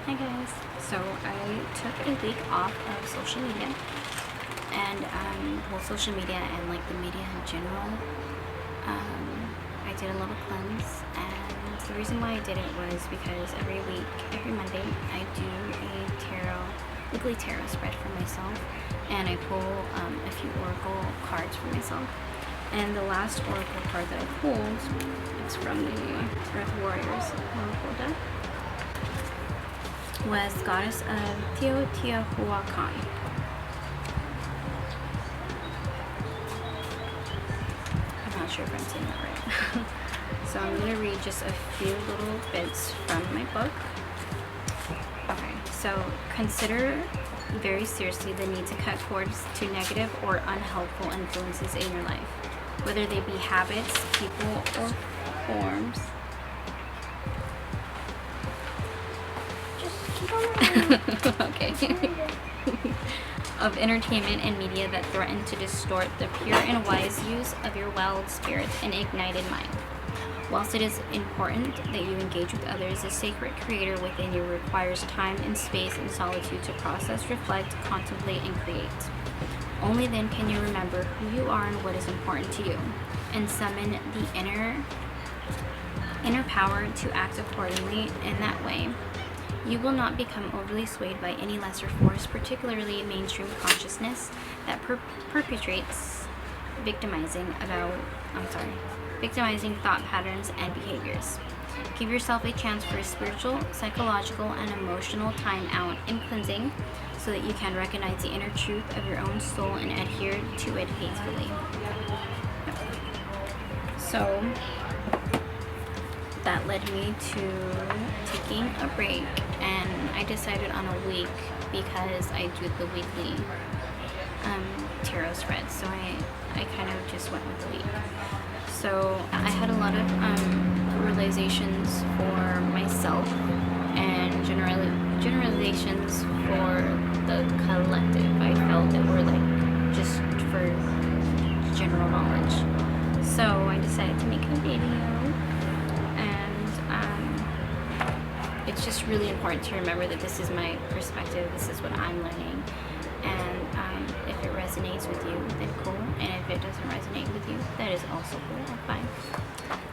Hi guys. So I took a week off of social media and social media and like the media in general. I did a little cleanse, and the reason why I did it was because every week, every Monday, I do a weekly tarot spread for myself, and I pull a few oracle cards for myself. And the last oracle card that I pulled, it's from the Earth Warriors oracle deck, was Goddess of Teotihuacan. I'm not sure if I'm saying that right. So I'm going to read just a few little bits from my book. Okay, so consider very seriously the need to cut cords to negative or unhelpful influences in your life, whether they be habits, people, or forms. Okay. Of entertainment and media that threaten to distort the pure and wise use of your wild spirit and ignited mind. Whilst it is important that you engage with others, the sacred creator within you requires time and space and solitude to process, reflect, contemplate, and create. Only then can you remember who you are and what is important to you, and summon the inner power to act accordingly. In that way, you will not become overly swayed by any lesser force, particularly mainstream consciousness that perpetrates victimizing thought patterns and behaviors. Give yourself a chance for a spiritual, psychological, and emotional time out in cleansing so that you can recognize the inner truth of your own soul and adhere to it faithfully. So that led me to taking a break, and I decided on a week because I do the weekly tarot spread, so I kind of just went with the week. So I had a lot of realizations for myself and generalizations for the collective. I felt that were like just for general knowledge. So I decided to make a video. It's just really important to remember that this is my perspective, this is what I'm learning, and if it resonates with you, then cool, and if it doesn't resonate with you, that is also cool, fine.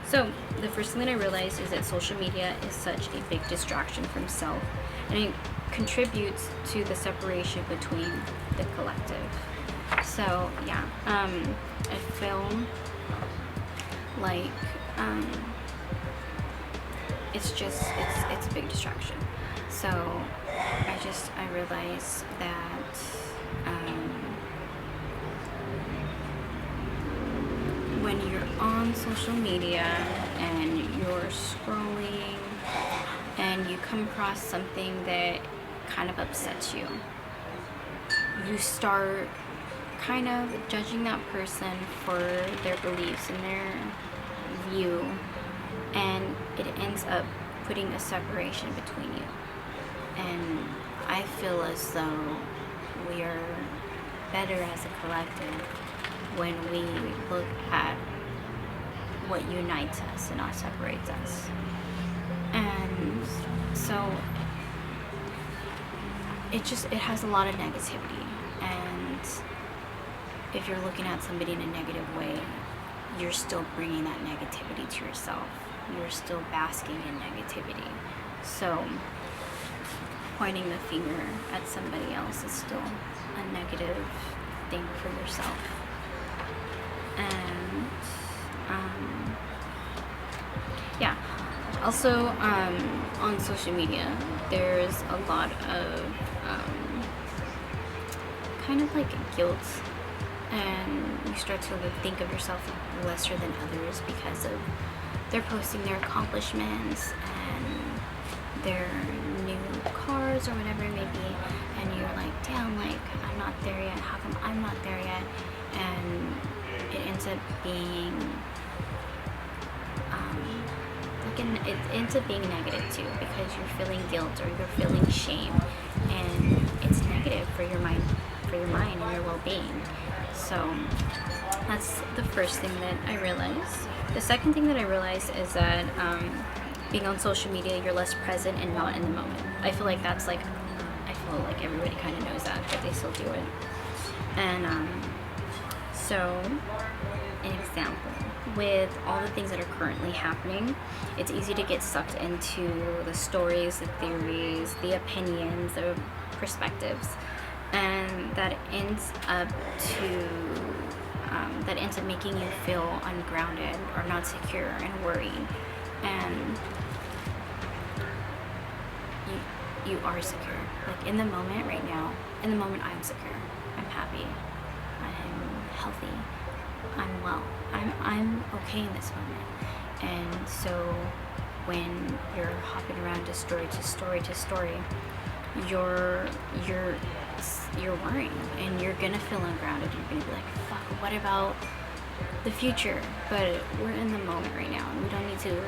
So the first thing that I realized is that social media is such a big distraction from self, and it contributes to the separation between the collective. So yeah, I feel like it's a big distraction. So I realized that when you're on social media and you're scrolling and you come across something that kind of upsets you, you start kind of judging that person for their beliefs and their view, and it ends up putting a separation between you. And I feel as though we are better as a collective when we look at what unites us and not separates us. And so it has a lot of negativity, and if you're looking at somebody in a negative way, you're still bringing that negativity to yourself. You're still basking in negativity. So pointing the finger at somebody else is still a negative thing for yourself. And yeah, also on social media there's a lot of kind of like guilt, and you start to think of yourself lesser than others because of they're posting their accomplishments and their new cars or whatever it may be, and you're like, damn, like I'm not there yet, how come I'm not there yet? And it ends up being it ends up being negative too, because you're feeling guilt or you're feeling shame, and it's negative for your mind and your well-being. So that's the first thing that I realized. The second thing that I realized is that being on social media, you're less present and not in the moment. I feel like that's like, I feel like everybody kind of knows that, but they still do it. And so, an example, with all the things that are currently happening, it's easy to get sucked into the stories, the theories, the opinions, the perspectives, and that ends up making you feel ungrounded or not secure and worried. And you are secure. Like in the moment right now, in the moment I'm secure. I'm happy. I'm healthy. I'm well. I'm okay in this moment. And so when you're hopping around to story to story to story, you're worrying and you're gonna feel ungrounded. You're gonna be like, fuck, what about the future? But we're in the moment right now and we don't need to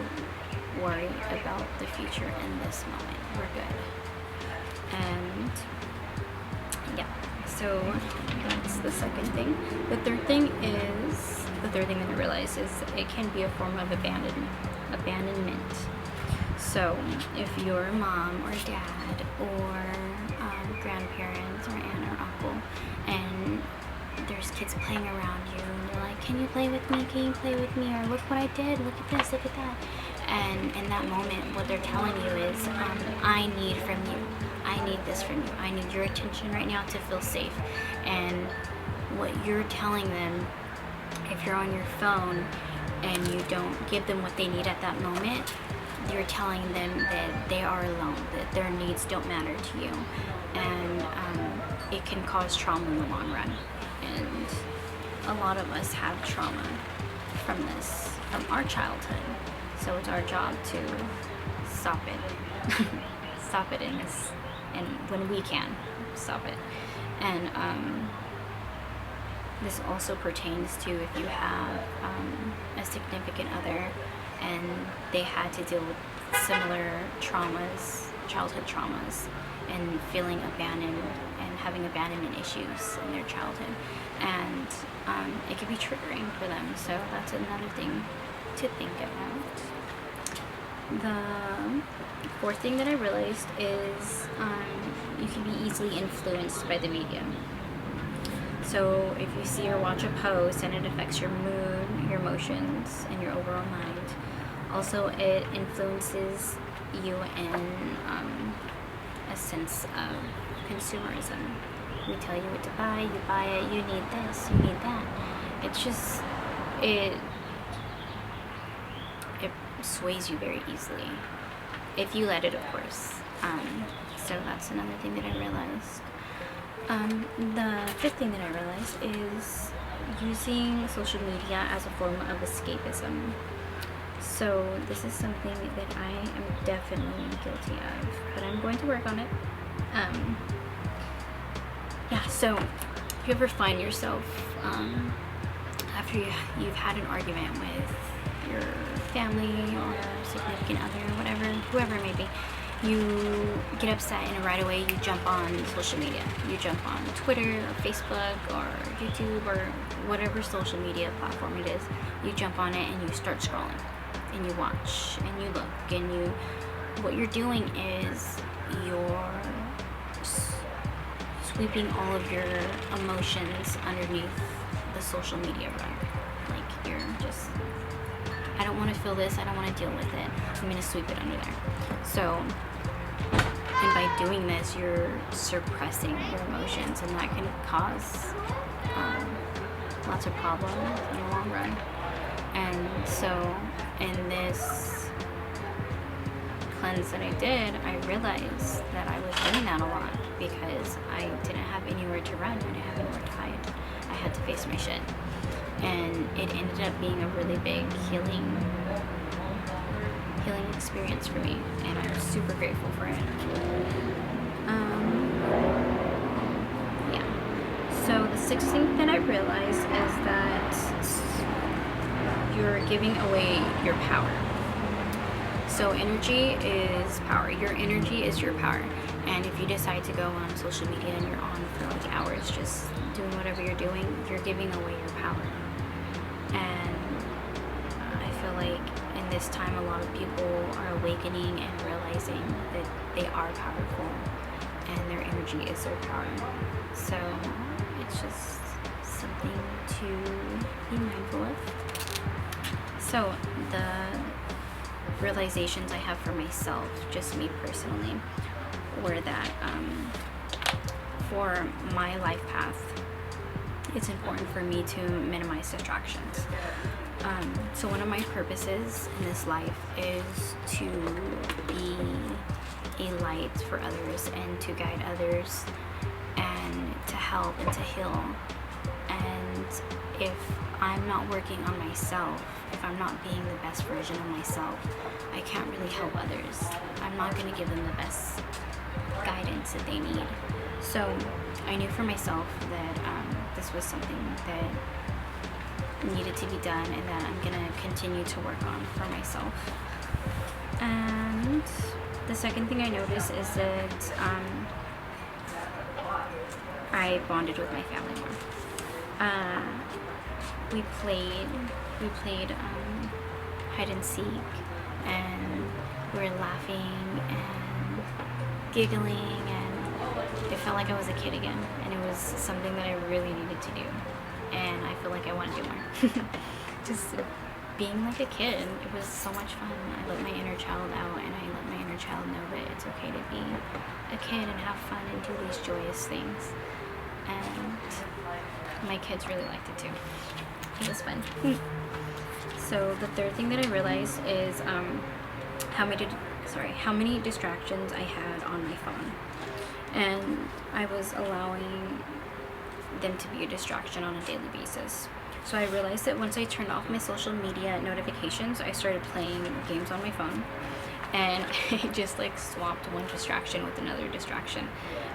worry about the future in this moment. We're good. And yeah, so that's the second thing. The third thing that I realized is it can be a form of abandonment. So if your mom or dad or grandparents or aunt or uncle, and there's kids playing around you, and they're like, can you play with me? Can you play with me? Or look what I did. Look at this. Look at that. And in that moment, what they're telling you is, I need from you. I need this from you. I need your attention right now to feel safe. And what you're telling them, if you're on your phone and you don't give them what they need at that moment, you're telling them that they are alone, that their needs don't matter to you. And it can cause trauma in the long run. And a lot of us have trauma from this, from our childhood. So it's our job to stop it. Stop it in this, and when we can, stop it. And this also pertains to if you have a significant other and they had to deal with similar traumas, childhood traumas, and feeling abandoned and having abandonment issues in their childhood. And it can be triggering for them. So that's another thing to think about. The fourth thing that I realized is you can be easily influenced by the media. So if you see or watch a post and it affects your mood, your emotions, and your overall mind, also it influences you in a sense of consumerism. We tell you what to buy, you buy it, you need this, you need that. It's just, it sways you very easily, if you let it, of course. So that's another thing that I realized. The fifth thing that I realized is using social media as a form of escapism. So this is something that I am definitely guilty of, but I'm going to work on it. Yeah, so if you ever find yourself, after you've had an argument with your family or significant other or whatever, whoever it may be, you get upset and right away you jump on social media. You jump on Twitter or Facebook or YouTube or whatever social media platform it is. You jump on it and you start scrolling and you watch and you look and what you're doing is you're sweeping all of your emotions underneath the social media rug. Like you're just, I don't want to feel this, I don't want to deal with it, I'm going to sweep it under there. So, and by doing this, you're suppressing your emotions, and that can cause lots of problems in the long run. And so, in this cleanse that I did, I realized that I was doing that a lot because I didn't have anywhere to run, I didn't have anywhere to hide. I had to face my shit. And it ended up being a really big healing experience for me, and I'm super grateful for it. Yeah. So the sixth thing that I realized is that you're giving away your power. So energy is power. Your energy is your power. And if you decide to go on social media and you're on for like hours just doing whatever you're doing, you're giving away your power. And I feel like in this time a lot of people are awakening and realizing that they are powerful and their energy is their power. So it's just something to be mindful of. So the realizations I have for myself, just me personally, were that for my life path, it's important for me to minimize distractions. So one of my purposes in this life is to be a light for others and to guide others and to help and to heal. And if I'm not working on myself, if I'm not being the best version of myself, I can't really help others. I'm not going to give them the best guidance that they need. So I knew for myself that this was something that needed to be done and that I'm going to continue to work on for myself. And the second thing I noticed is that I bonded with my family more. We played hide and seek, and we were laughing and giggling, and it felt like I was a kid again, and it was something that I really needed to do, and I feel like I want to do more. Just being like a kid, it was so much fun. I let my inner child out, and I let my inner child know that it's okay to be a kid and have fun and do these joyous things. And my kids really liked it too. It was fun. So the third thing that I realized is how many distractions I had on my phone, and I was allowing them to be a distraction on a daily basis. So I realized that once I turned off my social media notifications, I started playing games on my phone, and I just like swapped one distraction with another distraction.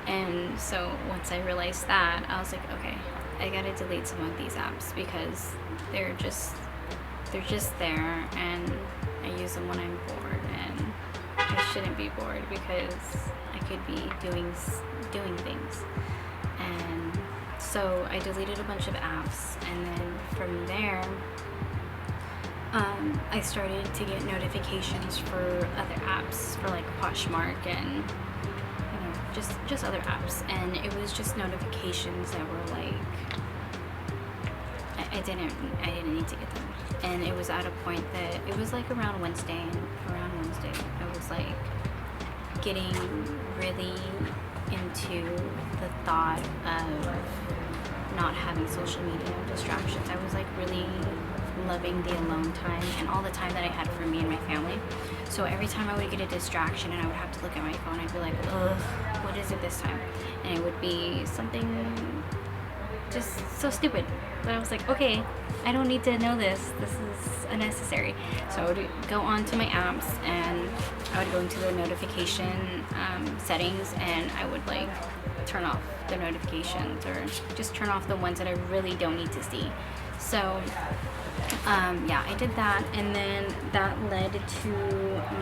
And so once I realized that, I was like, okay, I gotta delete some of these apps because they're just there, and I use them when I'm bored, and I shouldn't be bored because I could be doing things. And so I deleted a bunch of apps, and then from there I started to get notifications for other apps, for like Poshmark and just other apps, and it was just notifications that were like I didn't need to get them. And it was at a point that it was like around Wednesday, I was like getting really into the thought of not having social media distractions. I was like really loving the alone time and all the time that I had for me and my family. So every time I would get a distraction and I would have to look at my phone, I'd be like, ugh, what is it this time? And it would be something just so stupid. But I was like, okay, I don't need to know this. This is unnecessary. So I would go on to my apps, and I would go into the notification settings, and I would like turn off the notifications or just turn off the ones that I really don't need to see. So yeah, I did that, and then that led to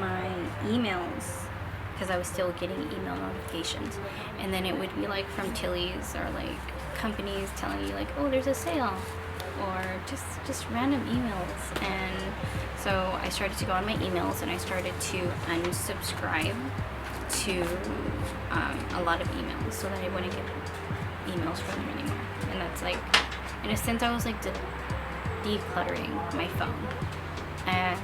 my emails, because I was still getting email notifications, and then it would be like from Tilly's or like companies telling you like, oh, there's a sale, or just random emails. And so I started to go on my emails, and I started to unsubscribe to a lot of emails so that I wouldn't get emails from them anymore. And that's like, in a sense, I was like decluttering my phone, and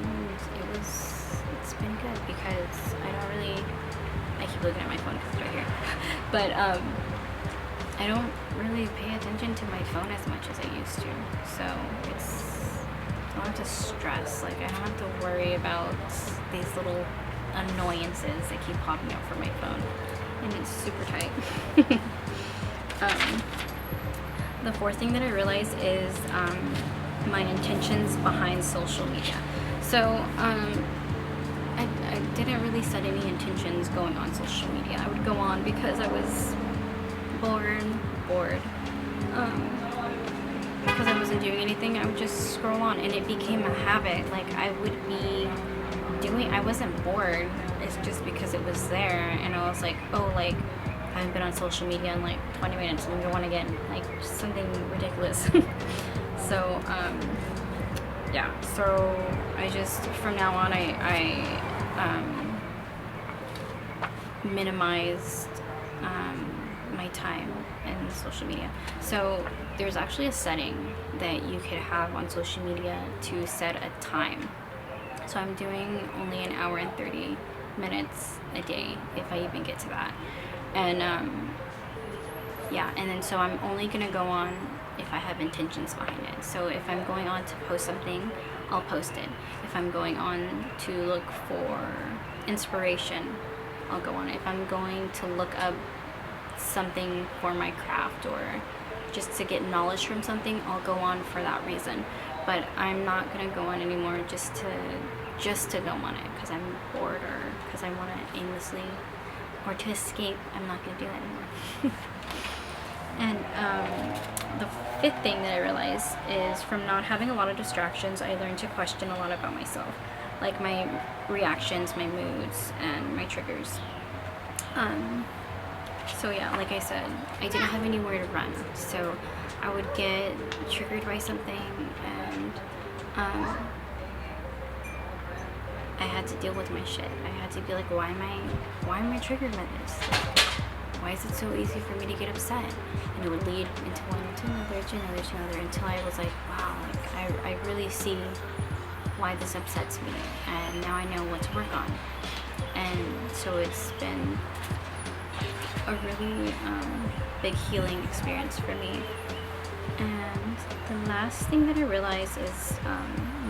it's been good because I keep looking at my phone because it's right here, but I don't really pay attention to my phone as much as I used to. So I don't have to stress, like I don't have to worry about these little annoyances that keep popping up from my phone, and it's super tight. The fourth thing that I realized is my intentions behind social media. So I didn't really set any intentions going on social media. I would go on because I was bored, because I wasn't doing anything. I would just scroll on, and it became a habit. Like I wasn't bored, it's just because it was there, and I was like, oh, like I haven't been on social media in like 20 minutes, let me go on again, like something ridiculous. So yeah, so I just, from now on, I minimized my time in social media. So there's actually a setting that you could have on social media to set a time. So I'm doing only an hour and 30 minutes a day, if I even get to that. And yeah, and then so I'm only gonna go on if I have intentions behind it. So if I'm going on to post something, I'll post it. If I'm going on to look for inspiration, I'll go on it. If I'm going to look up something for my craft or just to get knowledge from something, I'll go on for that reason. But I'm not gonna go on anymore just to go on it because I'm bored or because I want to aimlessly or to escape. I'm not gonna do that anymore. And the fifth thing that I realized is from not having a lot of distractions, I learned to question a lot about myself, like my reactions, my moods, and my triggers. So yeah, like I said, I didn't have anywhere to run, so I would get triggered by something, and I had to deal with my shit. I had to be like, why am I triggered by this? Like, why is it so easy for me to get upset? And it would lead into one, to another, to another, to another, until I was like, wow, like I really see why this upsets me, and now I know what to work on. And so it's been a really big healing experience for me. And the last thing that I realized is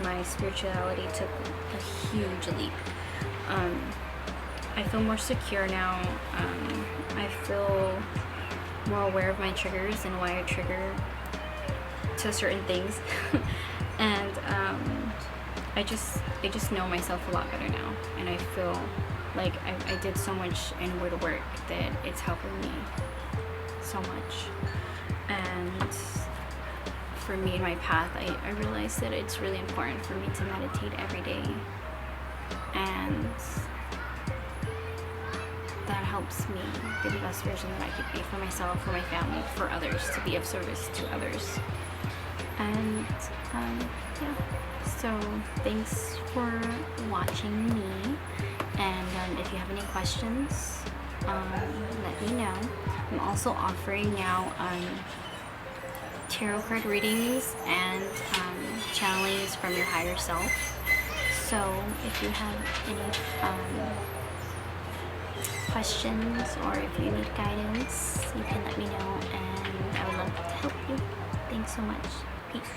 my spirituality took a huge leap. I feel more secure now. I feel more aware of my triggers and why I trigger to certain things. And I just know myself a lot better now, and I feel like I did so much inward work that it's helping me so much. And for me in my path, I realized that it's really important for me to meditate every day, and that helps me be the best version that I could be for myself, for my family, for others, to be of service to others. And yeah, so thanks for watching me, and if you have any questions, let me know. I'm also offering now tarot card readings and channelings from your higher self. So if you have any questions or if you need guidance, you can let me know, and I would love to help you. Thanks so much. Peace.